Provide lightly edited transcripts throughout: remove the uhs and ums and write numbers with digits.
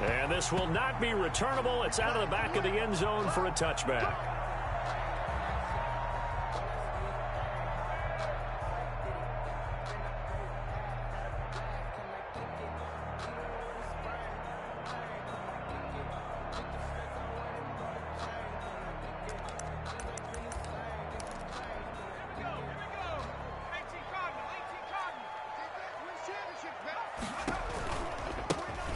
And this will not be returnable. It's out of the back of the end zone for a touchback.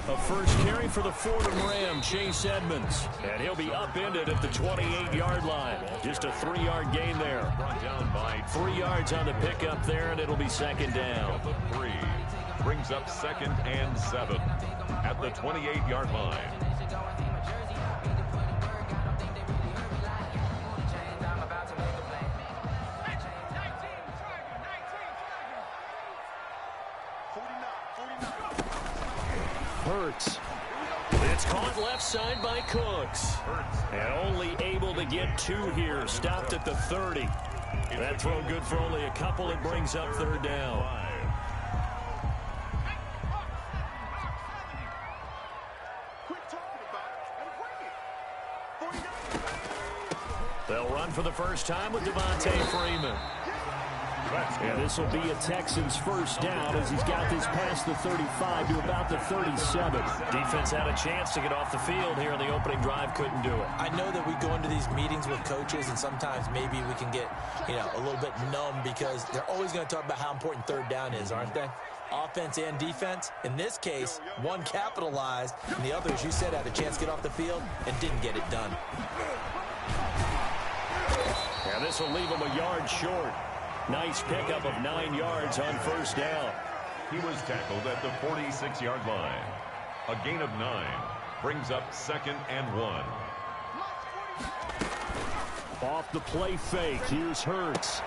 A first carry for the Fordham Ram, Chase Edmonds. And he'll be upended at the 28-yard line. Just a 3-yard gain there. Brought down by 3 yards on the pickup there, and it'll be second down. The 3 brings up 2nd and 7 at the 28-yard line. Hurts. It's caught left side by Cooks. And only able to get 2 here. Stopped at the 30. That throw good for only a couple. It brings up third down. They'll run for the first time with Devontae Freeman. And this will be a Texans first down as he's got this past the 35 to about the 37. Defense had a chance to get off the field here in the opening drive, couldn't do it. I know that we go into these meetings with coaches and sometimes maybe we can get, a little bit numb because they're always going to talk about how important third down is, aren't they? Offense and defense. In this case, one capitalized and the other, as you said, had a chance to get off the field and didn't get it done. And this will leave him a yard short. Nice pickup of 9 yards on first down. He was tackled at the 46-yard line. A gain of 9 brings up 2nd and 1. Off the play fake. Here's Hurts.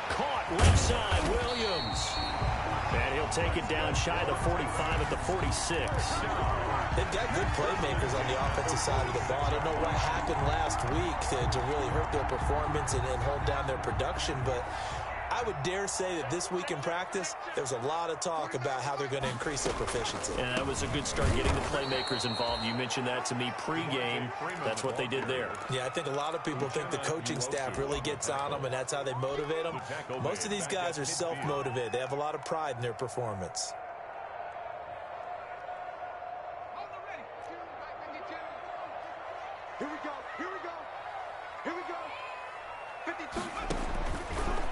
Caught left side, Williams. And he'll take it down shy of the 45 at the 46. They've got good playmakers on the offensive side of the ball. I don't know what happened last week to really hurt their performance and hold down their production, but I would dare say that this week in practice, there's a lot of talk about how they're going to increase their proficiency. And that was a good start getting the playmakers involved. You mentioned that to me pregame. That's what they did there. Yeah, I think a lot of people think the coaching staff really gets on them, and that's how they motivate them. Most of these guys are self-motivated. They have a lot of pride in their performance. Here we go. Here we go. Here we go. 52.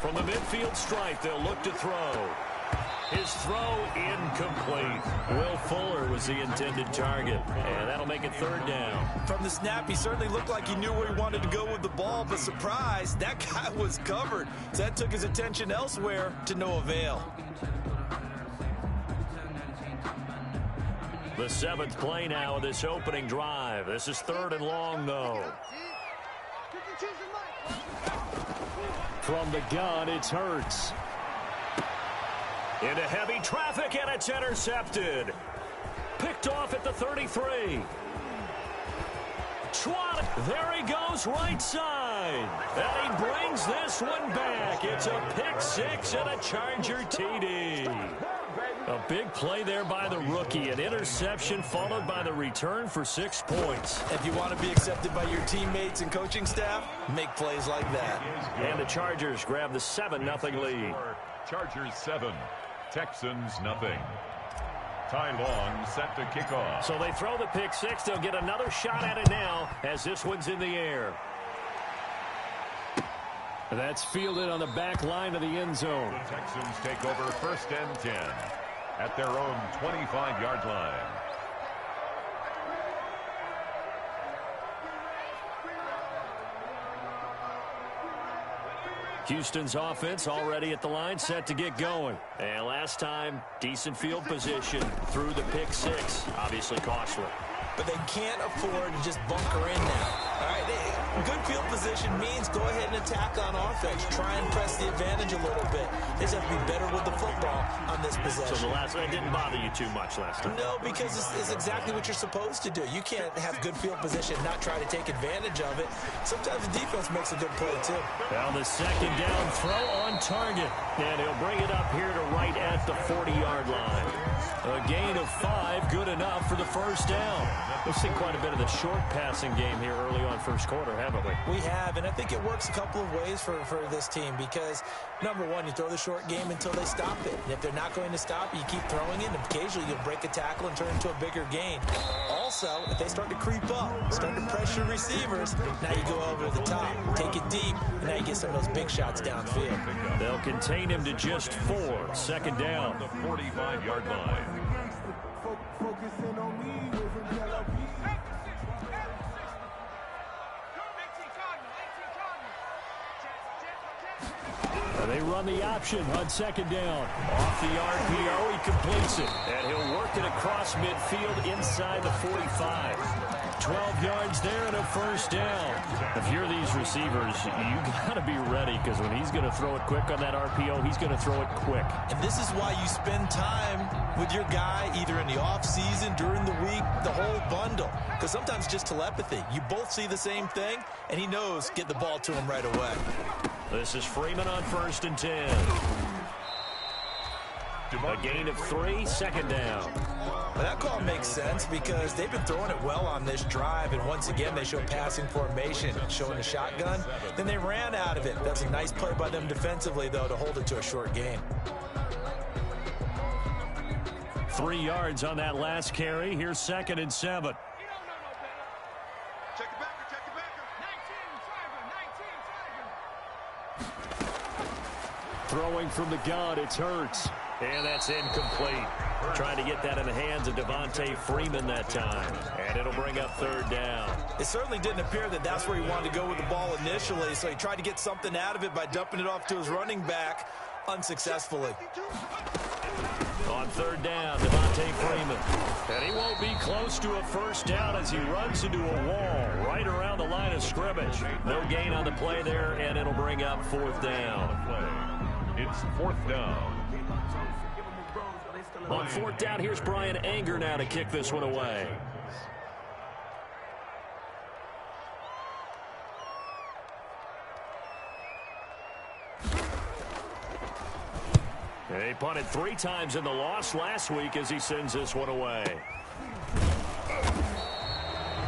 From the midfield stripe, they'll look to throw. His throw incomplete. Will Fuller was the intended target, and that'll make it third down. From the snap, he certainly looked like he knew where he wanted to go with the ball, but surprise, that guy was covered. So that took his attention elsewhere to no avail. The 7th play now of this opening drive. This is 3rd and long, though. From the gun, it's Hurts. Into heavy traffic, and it's intercepted. Picked off at the 33. Schwab, there he goes, right side. And he brings this one back. It's a pick 6 and a Charger TD. A big play there by the rookie. An interception followed by the return for 6 points. If you want to be accepted by your teammates and coaching staff, make plays like that. And the Chargers grab the 7-0 lead. Chargers 7, Texans nothing. Ty Long set to kick off. So they throw the pick 6. They'll get another shot at it now as this one's in the air. That's fielded on the back line of the end zone. The Texans take over 1st and 10 at their own 25-yard line. Houston's offense already at the line, set to get going. And last time, decent field position through the pick 6. Obviously costly. But they can't afford to just bunker in now. All right, good field position means go ahead and attack on offense. Try and press the advantage a little bit. They just have to be better with the football on this possession. So the last one didn't bother you too much last time? No, because it's exactly what you're supposed to do. You can't have good field position and not try to take advantage of it. Sometimes the defense makes a good play, too. Well, the 2nd down throw on target. And he'll bring it up here to right at the 40-yard line. A gain of 5, good enough for the first down. We've seen quite a bit of the short passing game here early on first quarter, haven't we? We have, and I think it works a couple of ways for this team because, number one, you throw the short game until they stop it. And if they're not going to stop, you keep throwing it, and occasionally you'll break a tackle and turn into a bigger gain. Also, if they start to creep up, start to pressure receivers, now you go over the top, take it deep, and now you get some of those big shots downfield. They'll contain him to just 4, second down. The 45-yard line. Focusing on me with yellow. They run the option on second down. Off the RPO, he completes it. And he'll work it across midfield inside the 45. 12 yards there and a first down. If you're these receivers, you got to be ready because when he's going to throw it quick on that RPO, he's going to throw it quick. And this is why you spend time with your guy either in the offseason, during the week, the whole bundle. Because sometimes it's just telepathy. You both see the same thing, and he knows get the ball to him right away. This is Freeman on 1st and 10. A gain of 3, second down. Well, that call makes sense because they've been throwing it well on this drive, and once again they show passing formation, showing a shotgun. Then they ran out of it. That's a nice play by them defensively, though, to hold it to a short gain. 3 yards on that last carry. Here's 2nd and 7. Check the backer, check the backer. 19, Throwing from the gun, it's Hurts. And that's incomplete. Trying to get that in the hands of Devontae Freeman that time. And it'll bring up 3rd down. It certainly didn't appear that that's where he wanted to go with the ball initially, so he tried to get something out of it by dumping it off to his running back unsuccessfully. On 3rd down, Devontae Freeman. And he won't be close to a first down as he runs into a wall right around the line of scrimmage. No gain on the play there, and it'll bring up 4th down. It's 4th down. On 4th down, here's Brian Anger now to kick this one away. He punted 3 times in the loss last week as he sends this one away.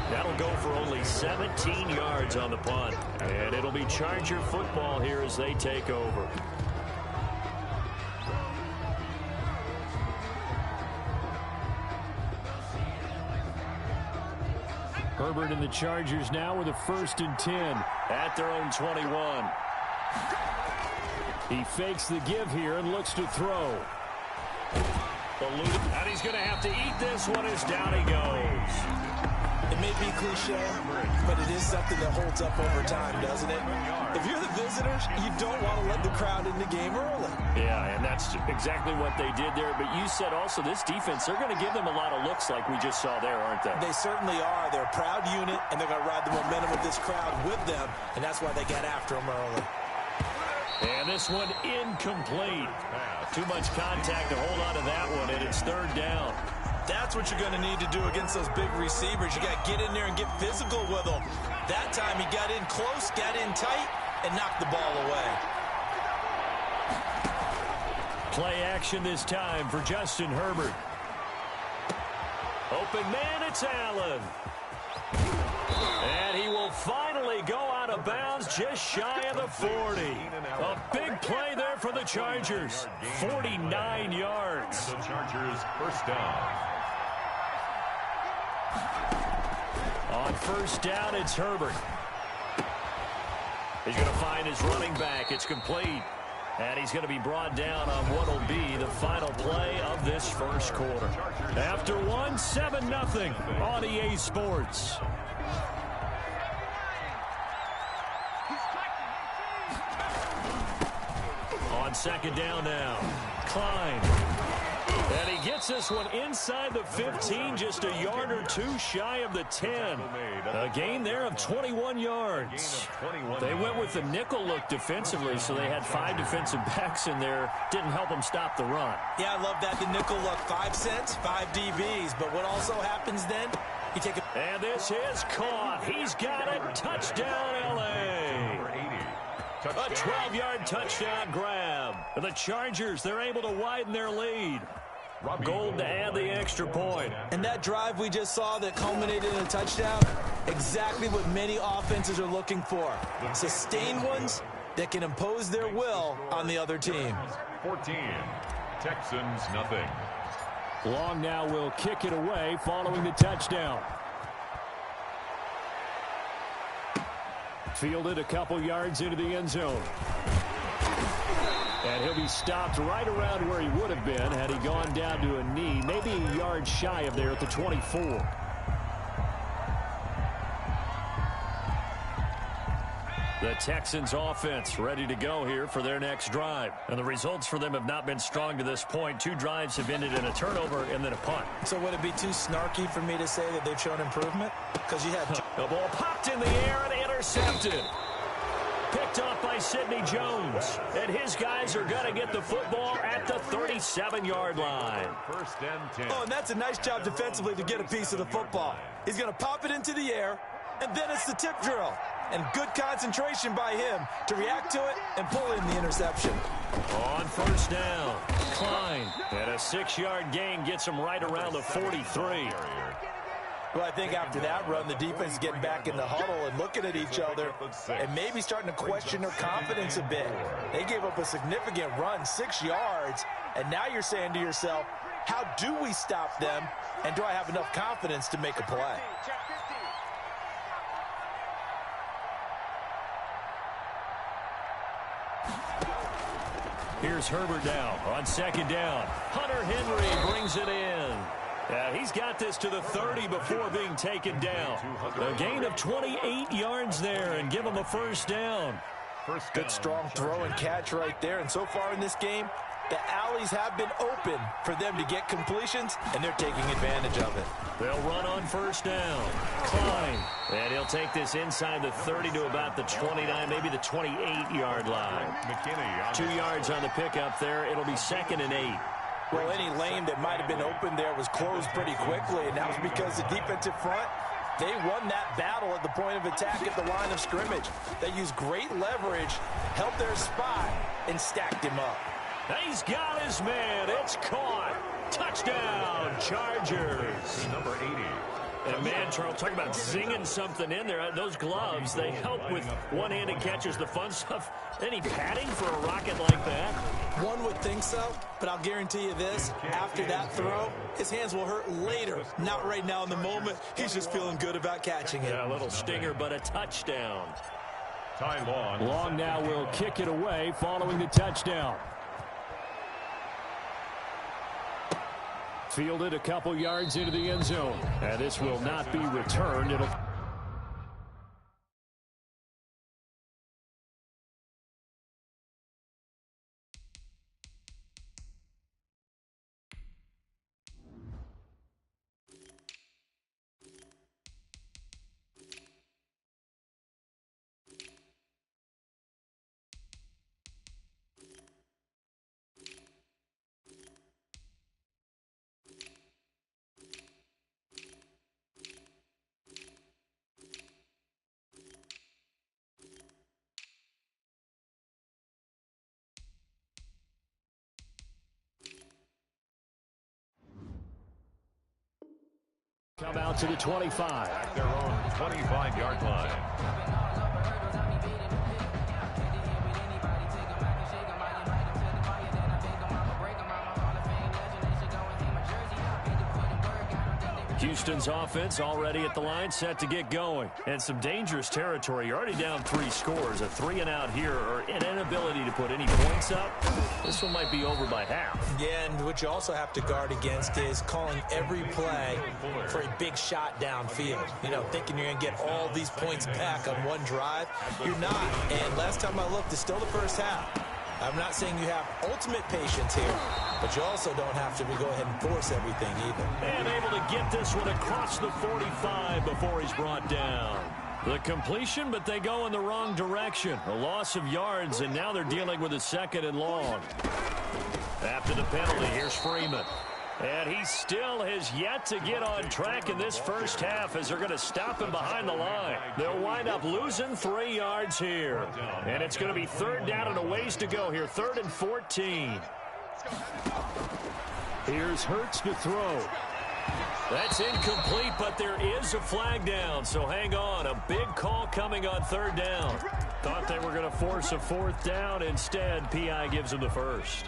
That'll go for only 17 yards on the punt. And it'll be Charger football here as they take over. Herbert and the Chargers now with a 1st and 10 at their own 21. He fakes the give here and looks to throw. And he's going to have to eat this one as down he goes. It may be cliche, but it is something that holds up over time, doesn't it? If you're the visitors, you don't want to let the crowd in the game early. Yeah, and that's exactly what they did there. But you said also this defense, they're going to give them a lot of looks like we just saw there, aren't they? They certainly are. They're a proud unit, and they're going to ride the momentum of this crowd with them, and that's why they got after them early. And this one incomplete. Too much contact to hold on to that one, and it's 3rd down. That's what you're going to need to do against those big receivers. You got to get in there and get physical with them. That time he got in close, got in tight, and knocked the ball away. Play action this time for Justin Herbert. Open man, it's Allen. And he will finally go out of bounds just shy of the 40. A big play there for the Chargers. 49 yards. The Chargers 1st down. On 1st down, it's Herbert. He's going to find his running back. It's complete. And he's going to be brought down on what will be the final play of this first quarter. After 7-0 on EA Sports. On 2nd down now, Klein. And he gets this one inside the 15, just a yard or 2 shy of the 10. A gain there of 21 yards. They went with the nickel look defensively, so they had 5 defensive backs in there. Didn't help them stop the run. Yeah, I love that, the nickel look. 5 cents, 5 DBs. But what also happens then, you take a... And this is caught. He's got it. Touchdown, L.A. A 12-yard touchdown grab. The Chargers, they're able to widen their lead. Gold to add the extra point. And that drive we just saw that culminated in a touchdown, exactly what many offenses are looking for. Sustained ones that can impose their will on the other team. 14. Texans, nothing. Long now will kick it away following the touchdown. Fielded a couple yards into the end zone. And he'll be stopped right around where he would have been had he gone down to a knee, maybe a yard shy of there at the 24. The Texans offense ready to go here for their next drive. And the results for them have not been strong to this point. 2 drives have ended in a turnover and then a punt. So would it be too snarky for me to say that they've shown improvement? Because you had the ball popped in the air and intercepted. Picked off by Sidney Jones. And his guys are going to get the football at the 37-yard line. First and 10. Oh, and that's a nice job defensively to get a piece of the football. He's going to pop it into the air, and then it's the tip drill. And good concentration by him to react to it and pull in the interception. On first down, Klein. And a 6-yard gain gets him right around the 43. Well, I think after that run, the defense getting back in the huddle and looking at each other and maybe starting to question their confidence a bit. They gave up a significant run, 6 yards, and now you're saying to yourself, how do we stop them, and do I have enough confidence to make a play? Here's Herbert now on second down. Hunter Henry brings it in. He's got this to the 30 before being taken down. A gain of 28 yards there and give him a first down. Good strong throw and catch right there. And so far in this game, the alleys have been open for them to get completions, and they're taking advantage of it. They'll run on first down. Klein. And he'll take this inside the 30 to about the 29, maybe the 28-yard line. McKinney 2 yards on the pickup there. It'll be 2nd and 8. Well, any lane that might have been open there was closed pretty quickly, and that was because the defensive front, they won that battle at the point of attack at the line of scrimmage. They used great leverage, held their spot, and stacked him up. He's got his man. It's caught. Touchdown, Chargers. Number 80. And man, Charles, talk about zinging something in there. Those gloves, they help with one-handed catches, the fun stuff. Any padding for a rocket like that? One would think so, but I'll guarantee you this. After that throw, his hands will hurt later. Not right now in the moment. He's just feeling good about catching it. Yeah, a little stinger, but a touchdown. Ty Long now will kick it away following the touchdown. Fielded a couple yards into the end zone. And this will not be returned. It'll... Come out to the 25. At their own 25-yard line. Houston's offense already at the line, set to get going. And some dangerous territory. You're already down 3 scores. A 3-and-out here, or an inability to put any points up. This one might be over by half. Yeah, and what you also have to guard against is calling every play for a big shot downfield. You know, thinking you're going to get all these points back on one drive. You're not. And last time I looked, it's still the first half. I'm not saying you have ultimate patience here, but you also don't have to go ahead and force everything either. And able to get this one across the 45 before he's brought down. The completion, but they go in the wrong direction. A loss of yards, and now they're dealing with a 2nd and long. After the penalty, here's Freeman. And he still has yet to get on track in this first half as they're going to stop him behind the line. They'll wind up losing 3 yards here. And it's going to be 3rd down and a ways to go here. 3rd and 14. Here's Hurts to throw. That's incomplete, but there is a flag down, so hang on. A big call coming on third down. Thought they were going to force a fourth down. Instead, P.I. gives them the first.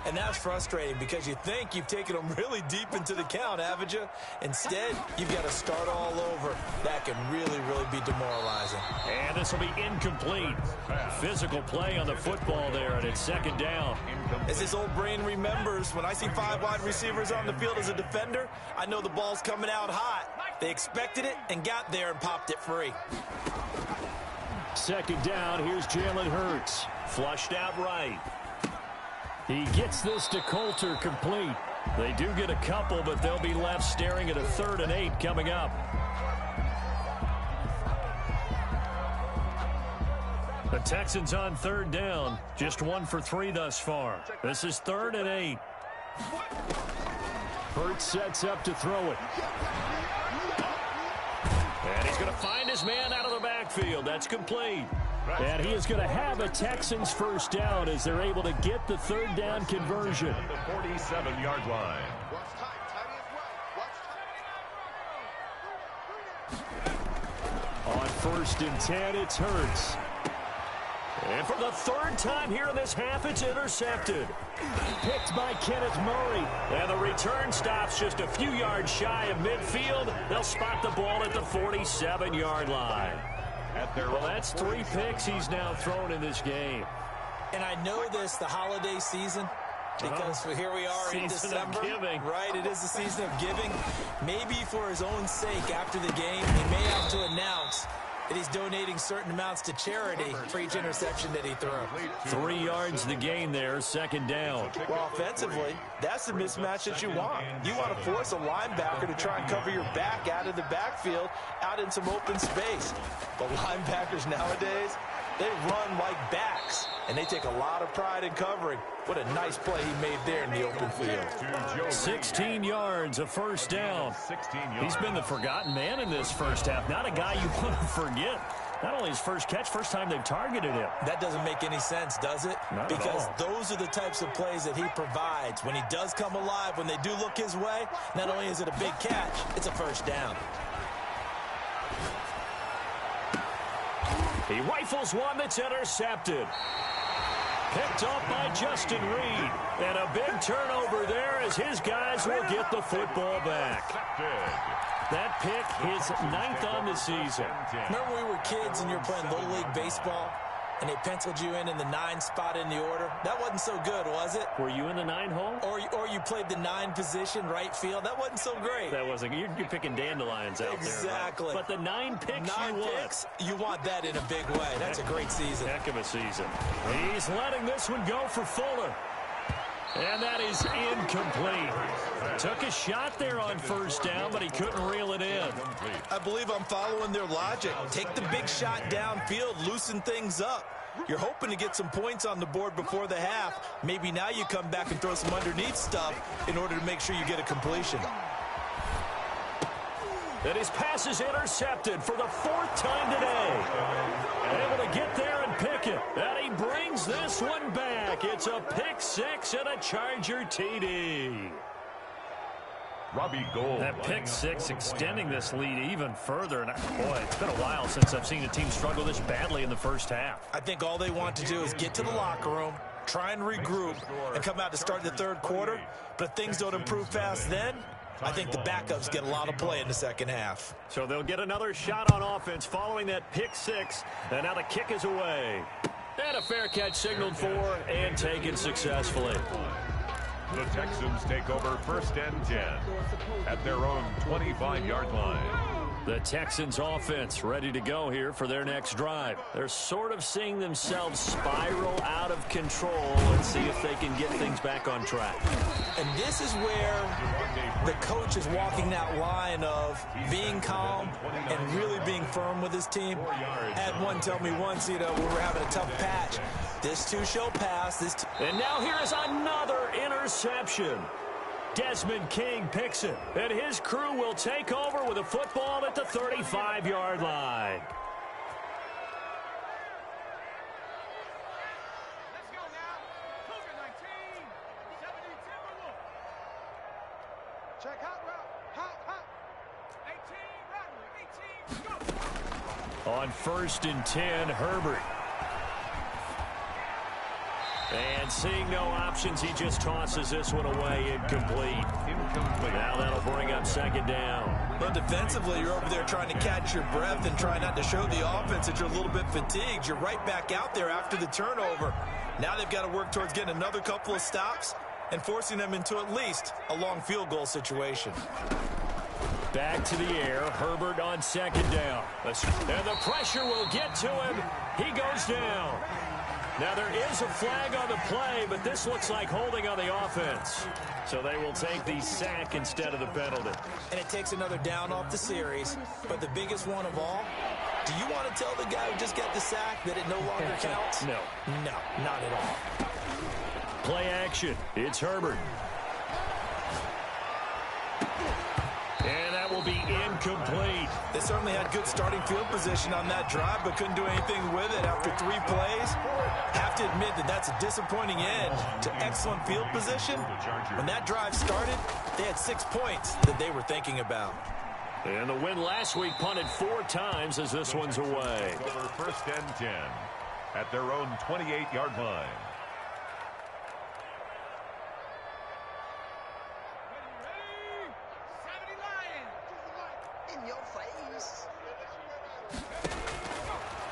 And that's frustrating because you think you've taken them really deep into the count, haven't you? Instead, you've got to start all over. That can really, really be demoralizing. And this will be incomplete. Physical play on the football there, and it's second down. As his old brain remembers, when I see 5 wide receivers on the field as a defender, I know the ball's coming out hot. They expected it and got there and popped it free. Second down, here's Jalen Hurts. Flushed out right. He gets this to Coulter complete. They do get a couple, but they'll be left staring at a 3rd and 8 coming up. The Texans on third down. Just 1 for 3 thus far. This is 3rd and 8. Hurts sets up to throw it. And he's going to find his man out of the backfield. That's complete. And he is going to have a Texans first down as they're able to get the 3rd down conversion. The 47-yard line. On 1st and 10, it's Hurts. And for the 3rd time here in this half, it's intercepted. Picked by Kenneth Murray. And the return stops just a few yards shy of midfield. They'll spot the ball at the 47-yard line. Well, that's 3 picks he's now thrown in this game. And I know this, the holiday season, because here we are in December. Giving. Right, it is the season of giving. Maybe for his own sake after the game, he may have to announce that he's donating certain amounts to charity for each interception that he threw. 3 yards the gain there, second down. Well, offensively, that's the mismatch that you want. You want to force a linebacker to try and cover your back out of the backfield, out in some open space. The linebackers nowadays, they run like backs, and they take a lot of pride in covering. What a nice play he made there in the open field. 16 yards, a first down. He's been the forgotten man in this first half. Not a guy you want to forget. Not only his first catch, first time they've targeted him. That doesn't make any sense, does it? Not because at all. Those are the types of plays that he provides. When he does come alive, when they do look his way, not only is it a big catch, it's a first down. He rifles one that's intercepted. Picked off by Justin Reed. And a big turnover there as his guys will get the football back. That pick, his 9th on the season. Remember when we were kids and you were playing Little League Baseball and they penciled you in the 9 spot in the order? That wasn't so good, was it? Were you in the 9 hole? Or you played the 9 position, right field? That wasn't so great. That wasn't. You're picking dandelions out there. Exactly. Right? But the 9 picks you want that in a big way. That's a great season. Heck of a season. He's letting this one go for Fuller. And that is incomplete. Took a shot there on first down, but he couldn't reel it in. I believe I'm following their logic. Take the big shot downfield, loosen things up. You're hoping to get some points on the board before the half. Maybe now you come back and throw some underneath stuff in order to make sure you get a completion. And his pass is intercepted for the 4th time today. Able to get there and pick it. And he brings this one back. It's a pick 6 and a Charger TD. Robbie Gould. That pick 6 extending this lead even further. And boy, it's been a while since I've seen a team struggle this badly in the first half. I think all they want to do is get to the locker room, try and regroup, and come out to start the 3rd quarter. But if things don't improve fast then, I think the backups get a lot of play in the second half. So they'll get another shot on offense following that pick 6. And now the kick is away. And a fair catch signaled for and taken successfully. The Texans take over 1st and 10 at their own 25-yard line. The Texans offense ready to go here for their next drive. They're sort of seeing themselves spiral out of control and see if they can get things back on track. And this is where the coach is walking that line of being calm and really being firm with his team. I had one tell me once, we were having a tough patch. This too shall pass. And now here is another interception. Desmond King picks it, and his crew will take over with a football at the 35-yard line. Let's go now. Cougar 19, 70 Timberwolves. Like hot route. Hot. 18, right. 18, go. On 1st and 10, Herbert. And seeing no options, he just tosses this one away, incomplete. Now that'll bring up 2nd down. But defensively, you're over there trying to catch your breath and try not to show the offense that you're a little bit fatigued. You're right back out there after the turnover. Now they've got to work towards getting another couple of stops and forcing them into at least a long field goal situation. Back to the air, Herbert on 2nd down. And the pressure will get to him. He goes down. Now there is a flag on the play, but this looks like holding on the offense. So they will take the sack instead of the penalty. And it takes another down off the series. But the biggest one of all, do you want to tell the guy who just got the sack that it no longer counts? No. No, not at all. Play action. It's Herbert. And that will be incomplete. They certainly had good starting field position on that drive, but couldn't do anything with it after 3 plays. Have to admit that that's a disappointing end to excellent field position. When that drive started, they had 6 points that they were thinking about. And the win last week punted 4 times as this one's away. Over 1st and 10 at their own 28-yard line.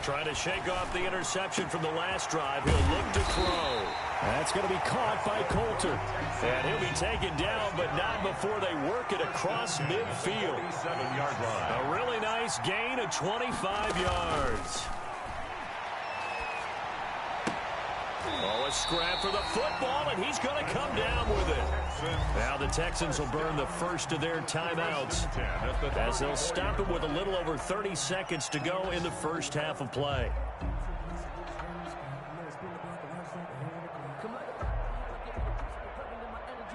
Trying to shake off the interception from the last drive. He'll look to throw. That's going to be caught by Coulter. And he'll be taken down, but not before they work it across midfield. 7-yard line. A really nice gain of 25 yards. Oh, a scrap for the football, and he's going to come down with it. Now the Texans will burn the first of their timeouts as they'll stop it with a little over 30 seconds to go in the first half of play.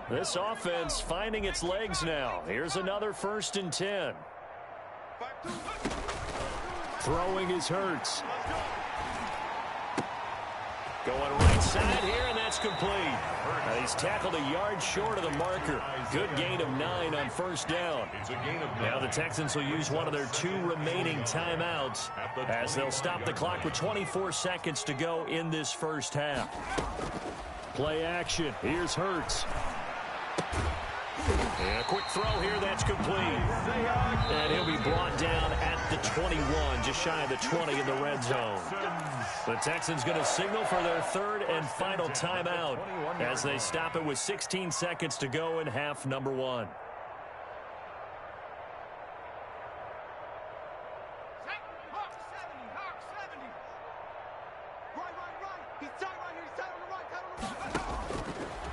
This offense finding its legs now. Here's another 1st and 10. Throwing is Hurts. Going right side here, and that's complete. He's tackled a yard short of the marker. Good gain of 9 on 1st down. Now the Texans will use one of their 2 remaining timeouts as they'll stop the clock with 24 seconds to go in this first half. Play action. Here's Hurts. And a quick throw here, that's complete. And he'll be brought down at the 21, just shy of the 20 in the red zone. The Texans going to signal for their 3rd and final timeout as they stop it with 16 seconds to go in half number 1.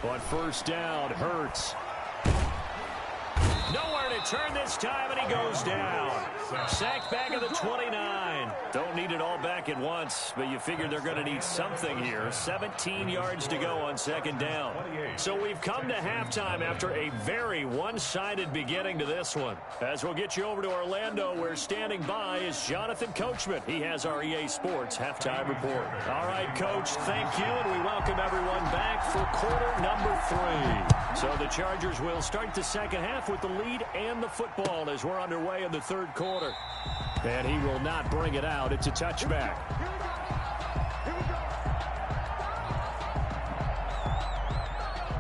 On 1st down, Hurts. Nowhere to turn this time, and he goes down. Sacked back at the 29. Don't need it all back at once, but you figure they're going to need something here. 17 yards to go on 2nd down. So we've come to halftime after a very one-sided beginning to this one. As we'll get you over to Orlando, where standing by is Jonathan Coachman. He has our EA Sports halftime report. All right, Coach, thank you, and we welcome everyone back for quarter number 3. So the Chargers will start the second half with the lead and the football as we're underway in the 3rd quarter. And he will not bring it out. It's a touchback.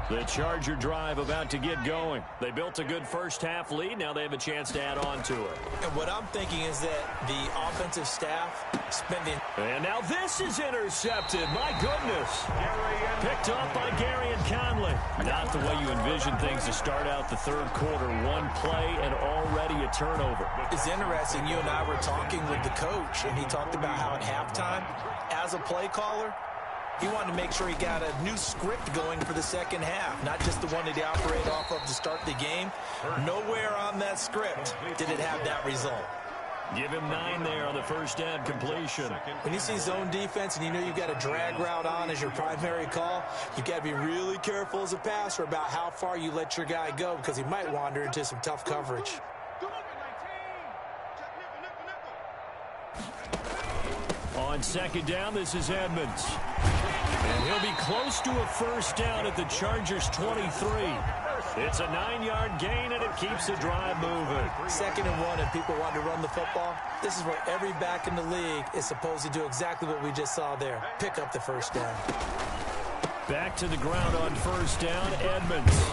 The Charger drive about to get going. They built a good first half lead. Now they have a chance to add on to it. And what I'm thinking is that the offensive staff spending... And now this is intercepted. My goodness. Picked up by Gary and Conley. Not the way you envision things to start out the 3rd quarter. 1 play and already a turnover. It's interesting. You and I were talking with the coach, and he talked about how at halftime, as a play caller, he wanted to make sure he got a new script going for the second half, not just the one that he operated off of to start the game. Nowhere on that script did it have that result. Give him 9 there on the first down completion. When you see zone defense and you know you've got a drag route on as your primary call, you've got to be really careful as a passer about how far you let your guy go because he might wander into some tough coverage. On 2nd down, this is Edmonds. And he'll be close to a first down at the Chargers' 23. It's a 9-yard gain, and it keeps the drive moving. 2nd and 1, and people want to run the football. This is where every back in the league is supposed to do exactly what we just saw there. Pick up the first down. Back to the ground on first down, Edmonds.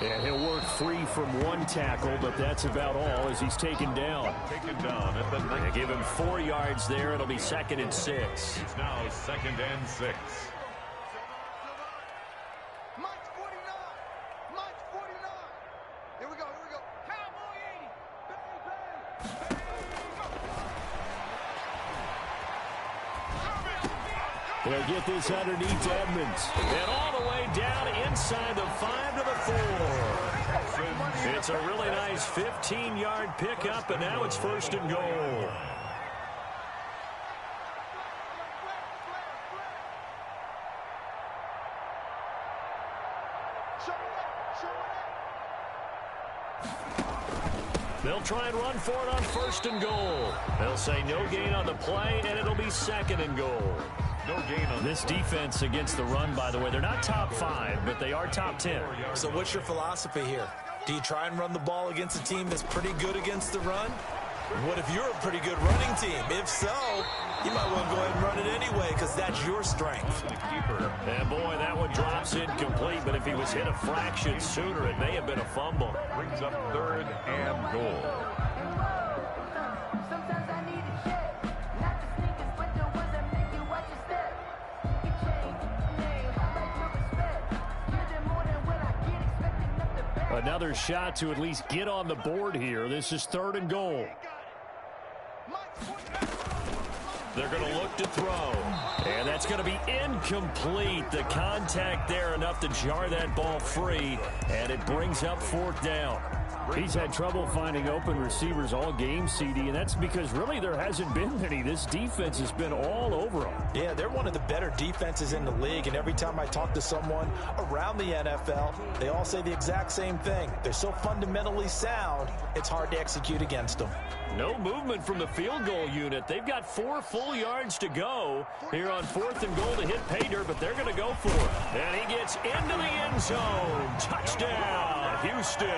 And he'll work free from one tackle, but that's about all as he's taken down. Taken down at the They give him 4 yards there. It'll be 2nd and 6. It's now 2nd and 6. Mike's 49. Mike's 49. Here we go. Here we go. Cowboy 80. Bang, bang. They'll get this underneath Edmonds. And all the way down inside the 5 to the 4. It's a really nice 15-yard pickup, and now it's 1st and goal. They'll try and run for it on 1st and goal. They'll say no gain on the play, and it'll be 2nd and goal. No gain on this defense against the run, by the way. They're not top 5, but they are top 10. So what's your philosophy here? Do you try and run the ball against a team that's pretty good against the run? What if you're a pretty good running team? If so, you might want to go ahead and run it anyway because that's your strength. And boy, that one drops incomplete, but if he was hit a fraction sooner, it may have been a fumble. Brings up 3rd and goal. Another shot to at least get on the board here. This is 3rd and goal. They're going to look to throw. And that's going to be incomplete. The contact there enough to jar that ball free. And it brings up 4th down. He's had trouble finding open receivers all game, CD, and that's because really there hasn't been many. This defense has been all over them. Yeah, they're one of the better defenses in the league, and every time I talk to someone around the NFL, they all say the exact same thing. They're so fundamentally sound, it's hard to execute against them. No movement from the field goal unit. They've got 4 full yards to go here on 4th and goal to hit pay dirt, but they're going to go for it. And he gets into the end zone. Touchdown, Houston.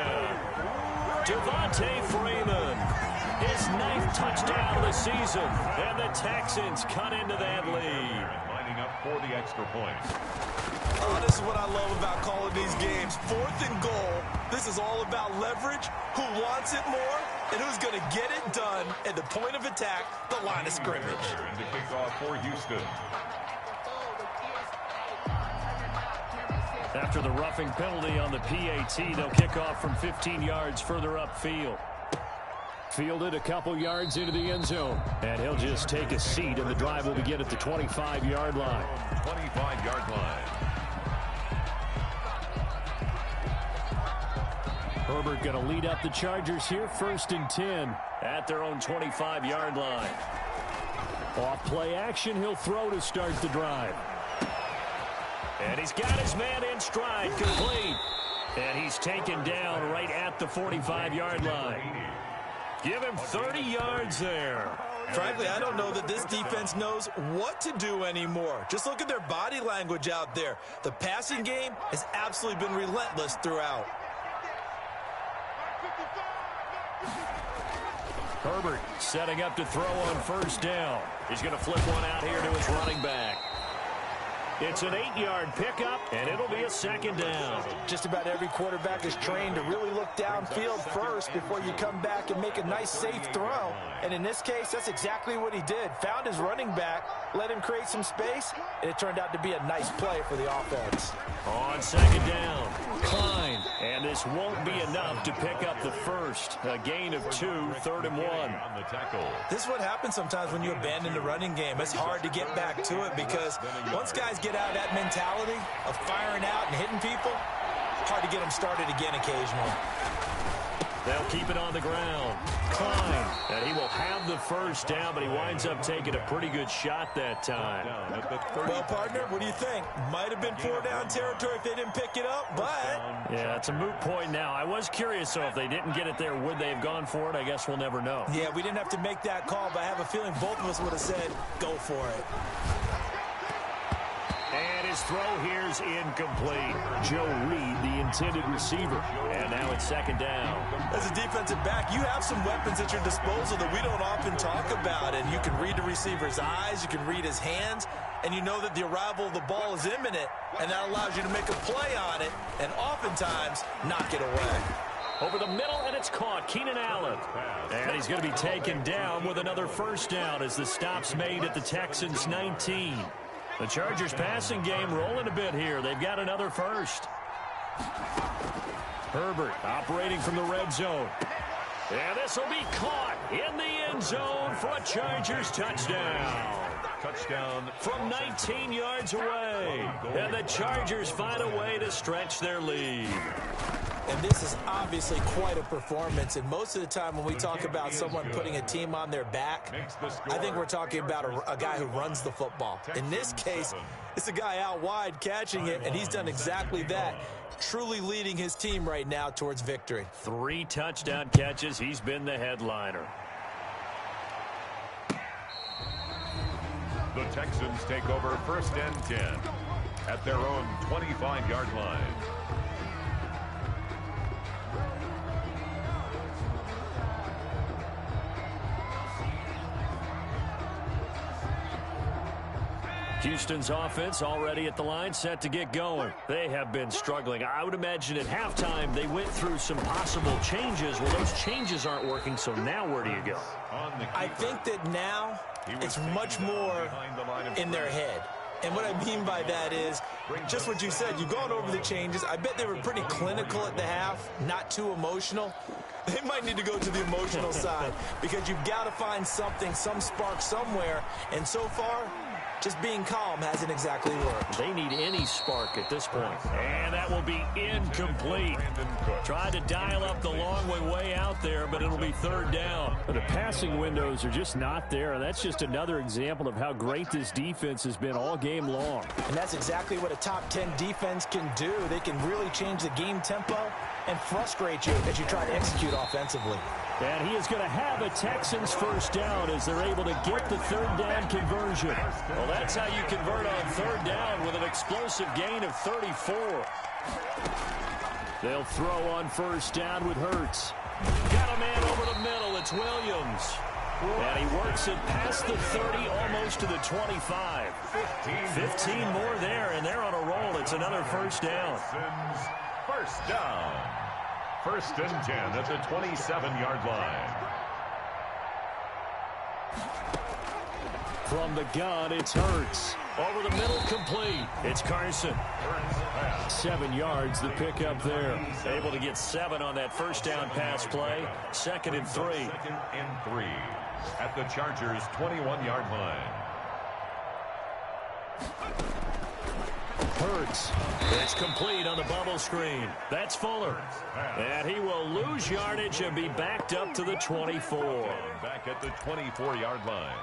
Devontae Freeman, his 9th touchdown of the season, and the Texans cut into that lead. Lining up for the extra point. Oh, this is what I love about calling these games. 4th and goal. This is all about leverage, who wants it more, and who's going to get it done at the point of attack, the line of scrimmage. And the kickoff for Houston. After the roughing penalty on the PAT, they'll kick off from 15 yards further upfield. Fielded a couple yards into the end zone. And he'll just take a seat, and the drive will begin at the 25-yard line. 25-yard line. Herbert going to lead up the Chargers here, 1st and 10 at their own 25-yard line. Off play action, he'll throw to start the drive. And he's got his man in stride, complete. And he's taken down right at the 45-yard line. Give him 30 yards there. Frankly, I don't know that this defense knows what to do anymore. Just look at their body language out there. The passing game has absolutely been relentless throughout. Herbert setting up to throw on 1st down. He's going to flip one out here to his running back. It's an 8-yard pickup, and it'll be a 2nd down. Just about every quarterback is trained to really look downfield first before you come back and make a nice, safe throw. And in this case, that's exactly what he did. Found his running back, let him create some space, and it turned out to be a nice play for the offense. On 2nd down, Klein. And this won't be enough to pick up the first. A gain of 2, 3rd and 1. On the tackle. This is what happens sometimes when you abandon the running game. It's hard to get back to it because once guys get out of that mentality of firing out and hitting people, it's hard to get them started again occasionally. They'll keep it on the ground. Klein, and he will have the first down, but he winds up taking a pretty good shot that time. Well, partner, what do you think? Might have been 4-down territory if they didn't pick it up, but... Yeah, it's a moot point now. I was curious, so if they didn't get it there, would they have gone for it? I guess we'll never know. Yeah, we didn't have to make that call, but I have a feeling both of us would have said, go for it. And His throw here's incomplete. Joe Reed, the intended receiver. And now it's second down. As a defensive back, you have some weapons at your disposal that we don't often talk about. And you can read the receiver's eyes, you can read his hands, and you know that the arrival of the ball is imminent, and that allows you to make a play on it and oftentimes knock it away. Over the middle, and it's caught. Keenan Allen. And he's going to be taken down with another first down as the stop's made at the Texans' 19. The Chargers' passing game rolling a bit here. They've got another first. Herbert operating from the red zone. And this will be caught in the end zone for a Chargers touchdown. Touchdown from 19 yards away. And the Chargers find a way to stretch their lead. And this is obviously quite a performance. And most of the time when we talk about someone putting a team on their back, I think we're talking about a guy who runs the football. In this case, it's a guy out wide catching it, and he's done exactly that, truly leading his team right now towards victory. 3 touchdown catches. He's been the headliner. The Texans take over 1st and 10 at their own 25-yard line. Houston's offense already at the line, set to get going. They have been struggling. I would imagine at halftime they went through some possible changes. Well, those changes aren't working, so now where do you go? I think that now it's much more in their head. And what I mean by that is just what you said. You've gone over the changes. I bet they were pretty clinical at the half, not too emotional. They might need to go to the emotional side because you've got to find something, some spark somewhere. And so far, just being calm hasn't exactly worked. They need any spark at this point. And that will be incomplete. Tried to dial up the long way out there, but it'll be 3rd down. But the passing windows are just not there, and that's just another example of how great this defense has been all game long. And that's exactly what a top 10 defense can do. They can really change the game tempo and frustrate you as you try to execute offensively. And he is going to have a Texans first down as they're able to get the 3rd down conversion. Well, that's how you convert on 3rd down with an explosive gain of 34. They'll throw on 1st down with Hurts. Got a man over the middle. It's Williams. And he works it past the 30, almost to the 25. 15 more there, and they're on a roll. It's another first down. First down. 1st and 10 at the 27-yard line. From the gun, it's Hurts. Over the middle, complete. It's Carson. 7 yards, the pickup there. Able to get 7 on that first down pass play. 2nd and 3. 2nd and 3 at the Chargers' 21-yard line. Hurts. It's complete on the bubble screen. That's Fuller. And he will lose yardage and be backed up to the 24. Back at the 24-yard line.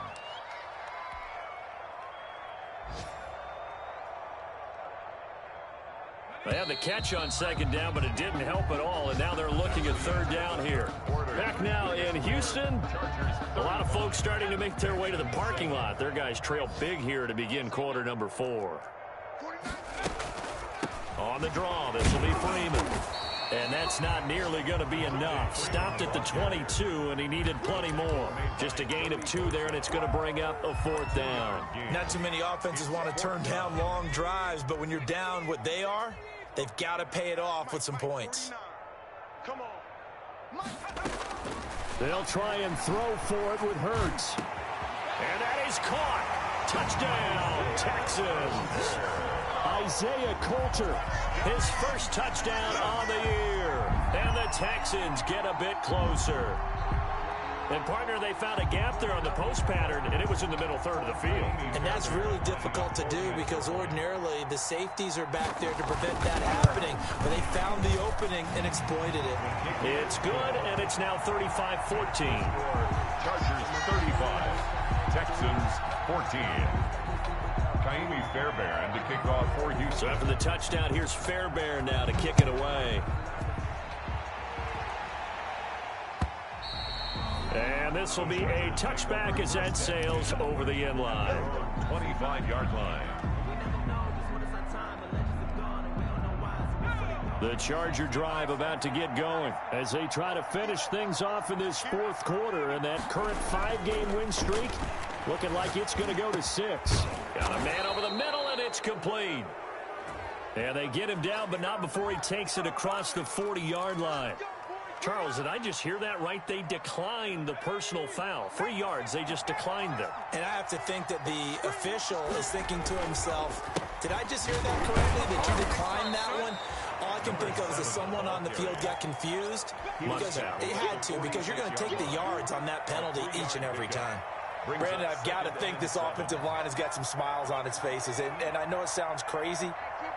They had the catch on 2nd down, but it didn't help at all, and now they're looking at 3rd down here. Back now in Houston, a lot of folks starting to make their way to the parking lot. Their guys trail big here to begin quarter number 4. On the draw, this will be Freeman. And that's not nearly going to be enough. Stopped at the 22, and he needed plenty more. Just a gain of 2 there, and it's going to bring up a 4th down. Not too many offenses want to turn down long drives, but when you're down what they are, they've got to pay it off with some points. Come on. They'll try and throw for it with Hurts. And that is caught. Touchdown, Texans. Isaiah Coulter, his first touchdown on the year. And the Texans get a bit closer. And, partner, they found a gap there on the post pattern, and it was in the middle third of the field. And that's really difficult to do because ordinarily the safeties are back there to prevent that happening. But they found the opening and exploited it. It's good, and it's now 35-14. Chargers 35, Texans 14. Kaimi Fairbairn to kick off for Houston. So after the touchdown, here's Fairbairn now to kick it away. And this will be a touchback as that sails over the end line. 25-yard line. The Charger drive about to get going as they try to finish things off in this fourth quarter, and that current 5-game win streak looking like it's going to go to 6. Got a man over the middle, and it's complete. And they get him down, but not before he takes it across the 40-yard line. Charles, did I just hear that right? They declined the personal foul. 3 yards, they just declined them. And I have to think that the official is thinking to himself, did I just hear that correctly? Did you decline that one? All I can think of is that someone on the field got confused. Because they had to, because you're going to take the yards on that penalty each and every time. Brandon, I've got to think this offensive line has got some smiles on its faces. And I know it sounds crazy,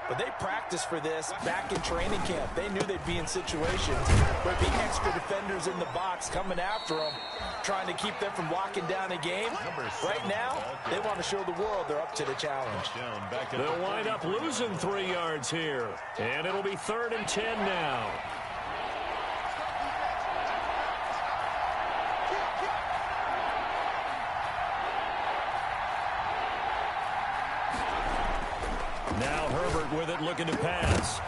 but they practiced for this back in training camp. They knew they'd be in situations where there'd be extra defenders in the box coming after them, trying to keep them from locking down a game. Right now, they want to show the world they're up to the challenge. They'll wind up losing 3 yards here, and it'll be 3rd and 10 now. Now Herbert with it, looking to pass.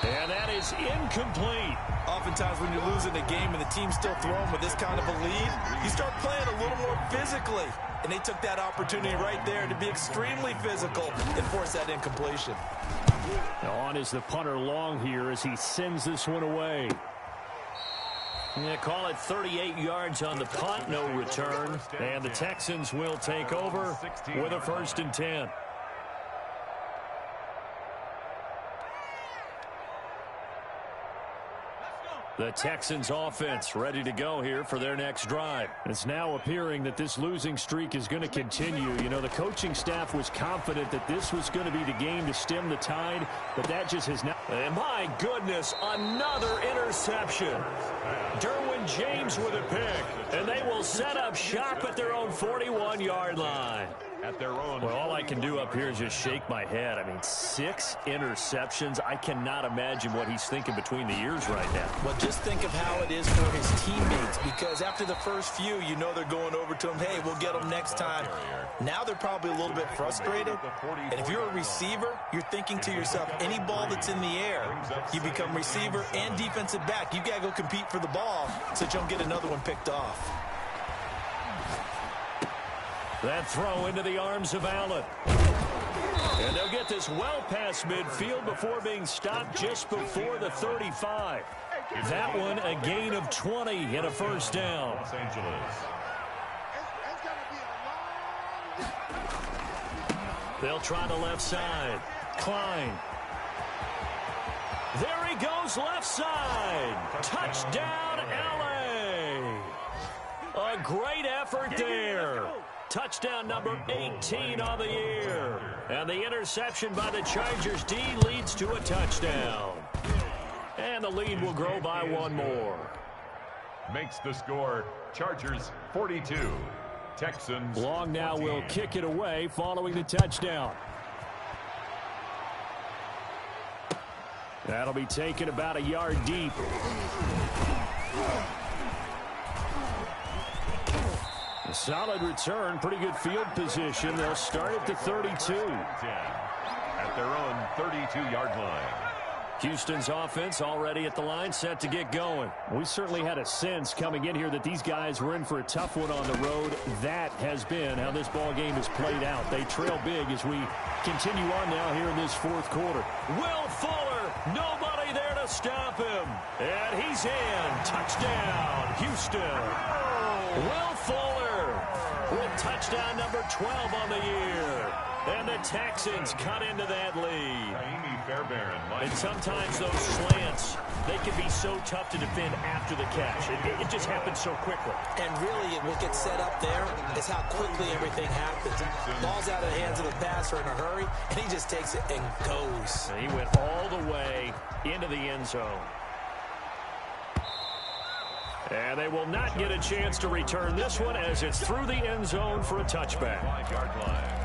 And that is incomplete. Oftentimes when you're losing a game and the team's still throwing with this kind of a lead, you start playing a little more physically. And they took that opportunity right there to be extremely physical and force that incompletion. Now on is the punter Long here as he sends this one away. Yeah, call it 38 yards on the punt, no return. And the Texans will take over with a 1st and 10. The Texans offense ready to go here for their next drive. It's now appearing that this losing streak is going to continue. You know, the coaching staff was confident that this was going to be the game to stem the tide, but that just has not. And my goodness, another interception. Derwin James with a pick, and they will set up shop at their own 41-yard line. At their own. Well, all I can do up here is just shake my head. I mean, 6 interceptions. I cannot imagine what he's thinking between the ears right now. Well, just think of how it is for his teammates, because after the first few, you know they're going over to him, hey, we'll get them next time. Now they're probably a little bit frustrated. And if you're a receiver, you're thinking to yourself, any ball that's in the air, you become receiver and defensive back. You got to go compete for the ball so that you don't get another one picked off. That throw into the arms of Allen. And they'll get this well past midfield before being stopped just before the 35. That one a gain of 20 and a 1st down. Los Angeles. They'll try the left side. Klein. There he goes, left side. Touchdown, L.A. A great effort there. Touchdown number 18 on the year. And the interception by the Chargers D leads to a touchdown. And the lead will grow by 1 more. Makes the score Chargers 42. Texans Long now 14. Will kick it away following the touchdown. That'll be taken about a yard deep. A solid return, pretty good field position. They'll start at the 32. At their own 32-yard line. Houston's offense already at the line, set to get going. We certainly had a sense coming in here that these guys were in for a tough one on the road. That has been how this ball game has played out. They trail big as we continue on now here in this 4th quarter. Will Fuller, nobody there to stop him. And he's in. Touchdown, Houston. Will Fuller with touchdown number 12 on the year. And the Texans cut into that lead. And sometimes those slants, they can be so tough to defend after the catch. It just happens so quickly. And really, what gets set up there is how quickly everything happens. Ball's out of the hands of the passer in a hurry, and he just takes it and goes. And he went all the way into the end zone. And they will not get a chance to return this one as it's through the end zone for a touchback. 5-yard line.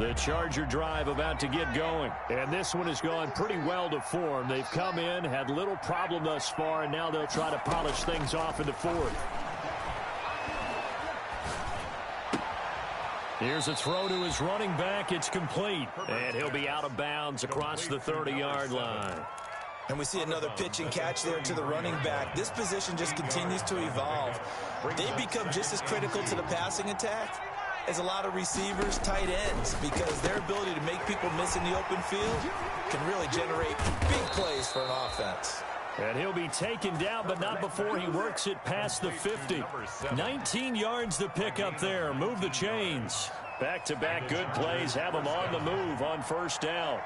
The Charger drive about to get going. And this one has gone pretty well to form. They've come in, had little problem thus far, and now they'll try to polish things off in the fourth. Here's a throw to his running back. It's complete. And he'll be out of bounds across the 30-yard line. And we see another pitch and catch there to the running back. This position just continues to evolve. They become just as critical to the passing attack as a lot of receivers, tight ends, because their ability to make people miss in the open field can really generate big plays for an offense. And he'll be taken down, but not before he works it past the 50. 19 yards to pick up there. Move the chains. Back-to-back good plays have him on the move on first down.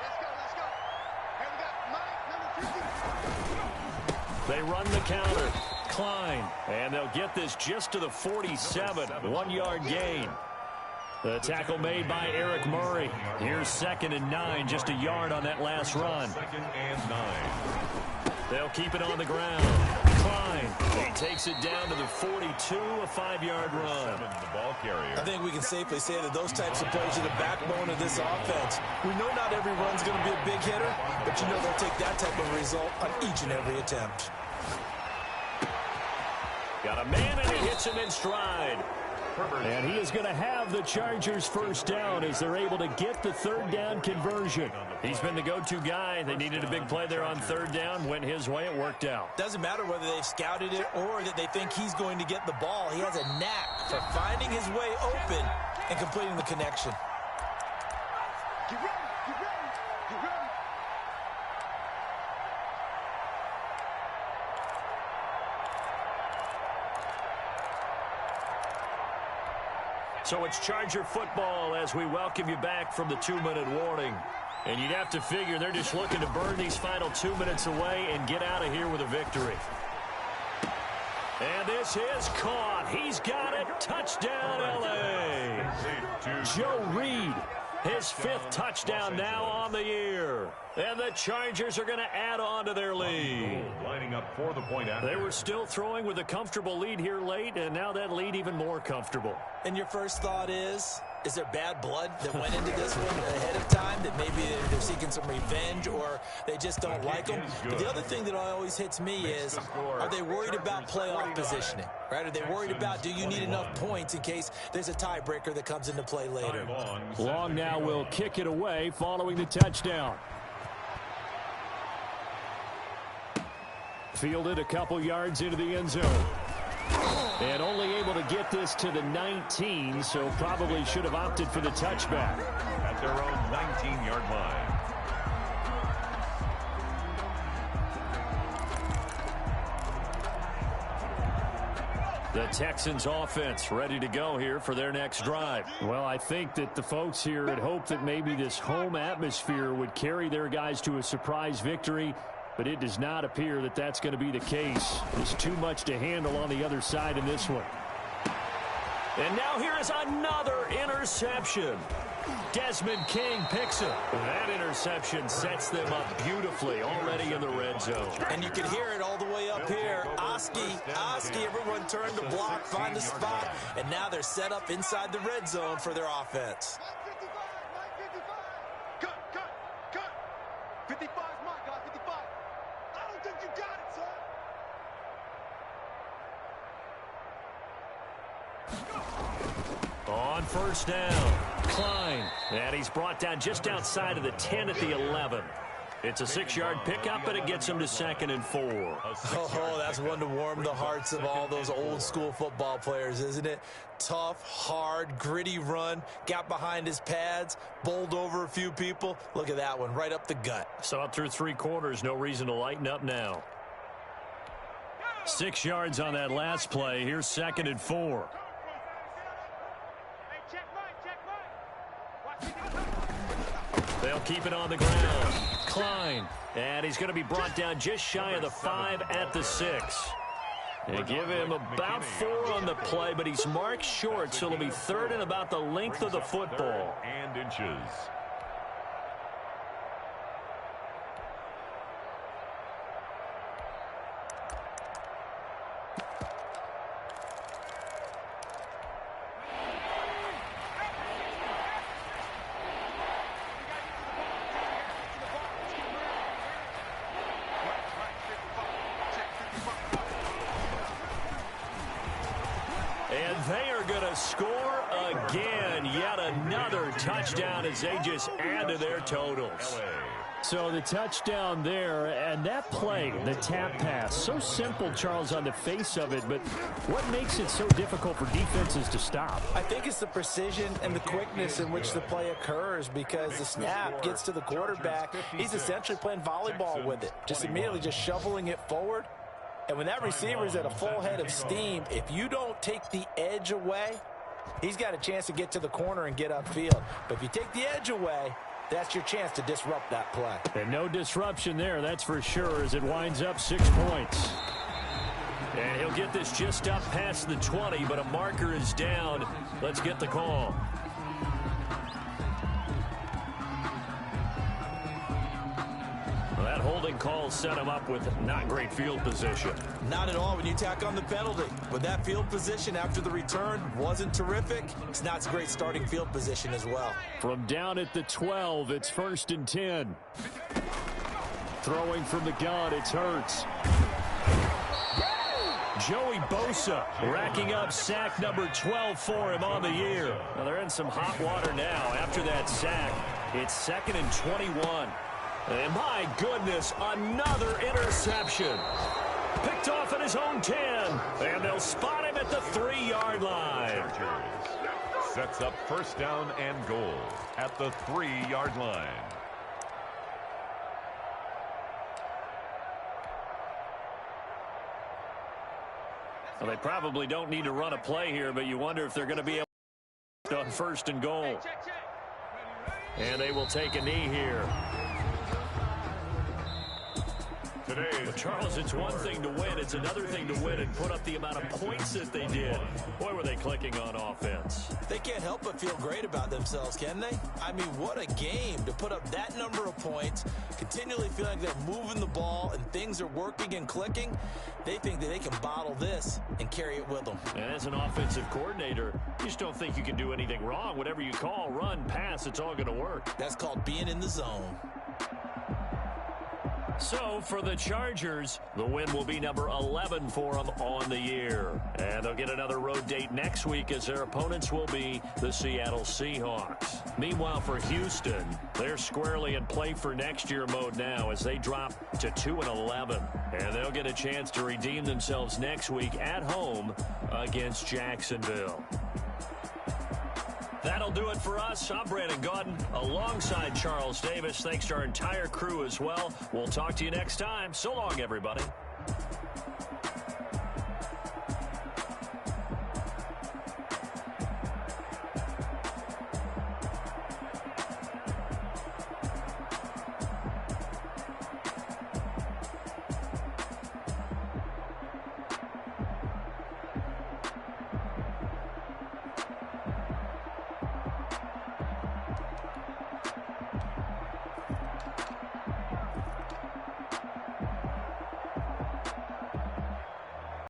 Let's go. Hey, we got Mike, number 50. They run the counter. Klein. And they'll get this just to the 47. 1-yard gain. The tackle made by Eric Murray. Here's 2nd and 9, just a yard on that last run. 2nd and 9. They'll keep it on the ground. Klein. He takes it down to the 42, a 5-yard run. The ball carrier. I think we can safely say that those types of plays are the backbone of this offense. We know not every run's going to be a big hitter, but you know they'll take that type of result on each and every attempt. Got a man, and he hits him in stride. And he is going to have the Chargers first down as they're able to get the third down conversion. He's been the go-to guy. They needed a big play there on third down. Went his way. It worked out. Doesn't matter whether they've scouted it or that they think he's going to get the ball. He has a knack for finding his way open and completing the connection. Get ready. So it's Charger football as we welcome you back from the 2-minute warning. And you'd have to figure they're just looking to burn these final 2 minutes away and get out of here with a victory. And this is caught. He's got it. Touchdown, L.A. Joe Reed, his 5th touchdown now on the year. And the Chargers are going to add on to their lead. Lining up for the point after. They were still throwing with a comfortable lead here late, and now that lead even more comfortable. And your first thought is there bad blood that went into this one ahead of time, that maybe they're seeking some revenge or they just don't like them? But the other thing that always hits me is, are they worried about playoff positioning? Right? Are they worried about, do you need enough points in case there's a tiebreaker that comes into play later? Long now will kick it away following the touchdown. Fielded a couple yards into the end zone. And only able to get this to the 19, so probably should have opted for the touchback. At their own 19-yard line. The Texans offense ready to go here for their next drive. Well, I think that the folks here had hoped that maybe this home atmosphere would carry their guys to a surprise victory, but it does not appear that that's going to be the case. There's too much to handle on the other side in this one. And now here is another interception. Desmond King picks it. That interception sets them up beautifully already in the red zone. And you can hear it all the way up here. Oski, everyone turned to block, find a spot, and now they're set up inside the red zone for their offense. Cut. 55's my guy, 55. I don't think you got it, son. On first down, Klein. And he's brought down just outside of the 10 at the 11. It's a 6-yard pickup, but it gets him to 2nd and 4. Oh, that's one to warm the hearts of all those old-school football players, isn't it? Tough, hard, gritty run, got behind his pads, bowled over a few people. Look at that one, right up the gut. So up through 3 quarters, no reason to lighten up now. 6 yards on that last play. Here's 2nd and 4. They'll keep it on the ground. Klein. And he's going to be brought down just shy of the 5 at the 6. They give him about 4 on the play, but he's marked short, so it'll be 3rd and about the length of the football. And inches. They are going to score again. Yet another touchdown as they just add to their totals. So the touchdown there, and that play, the tap pass, so simple, Charles, on the face of it, but what makes it so difficult for defenses to stop? I think it's the precision and the quickness in which the play occurs, because the snap gets to the quarterback. He's essentially playing volleyball with it, just immediately just shoveling it forward. And when that receiver's at a full head of steam, if you don't take the edge away, he's got a chance to get to the corner and get upfield. But if you take the edge away, that's your chance to disrupt that play. And no disruption there, that's for sure, as it winds up 6 points. And he'll get this just up past the 20, but a marker is down. Let's get the call. Well, that holding call set him up with not great field position. Not at all when you tack on the penalty. But that field position after the return wasn't terrific. It's not a great starting field position as well. From down at the 12, it's 1st and 10. Throwing from the gun, it's Hurts. Joey Bosa racking up sack number 12 for him on the year. Well, they're in some hot water now after that sack. It's 2nd and 21. And my goodness, another interception. Picked off at his own 10. And they'll spot him at the 3-yard line. Sets up 1st down and goal at the 3-yard line. Well, they probably don't need to run a play here, but you wonder if they're going to be able to on 1st and goal. And they will take a knee here. But Charles, it's one thing to win. It's another thing to win and put up the amount of points that they did. Boy, were they clicking on offense. They can't help but feel great about themselves, can they? I mean, what a game to put up that number of points, continually feeling like they're moving the ball and things are working and clicking. They think that they can bottle this and carry it with them. And as an offensive coordinator, you just don't think you can do anything wrong. Whatever you call, run, pass, it's all going to work. That's called being in the zone. So, for the Chargers, the win will be number 11 for them on the year. And they'll get another road date next week as their opponents will be the Seattle Seahawks. Meanwhile, for Houston, they're squarely in play for next year mode now as they drop to 2-11. And they'll get a chance to redeem themselves next week at home against Jacksonville. That'll do it for us. I'm Brandon Gaudin alongside Charles Davis. Thanks to our entire crew as well. We'll talk to you next time. So long, everybody.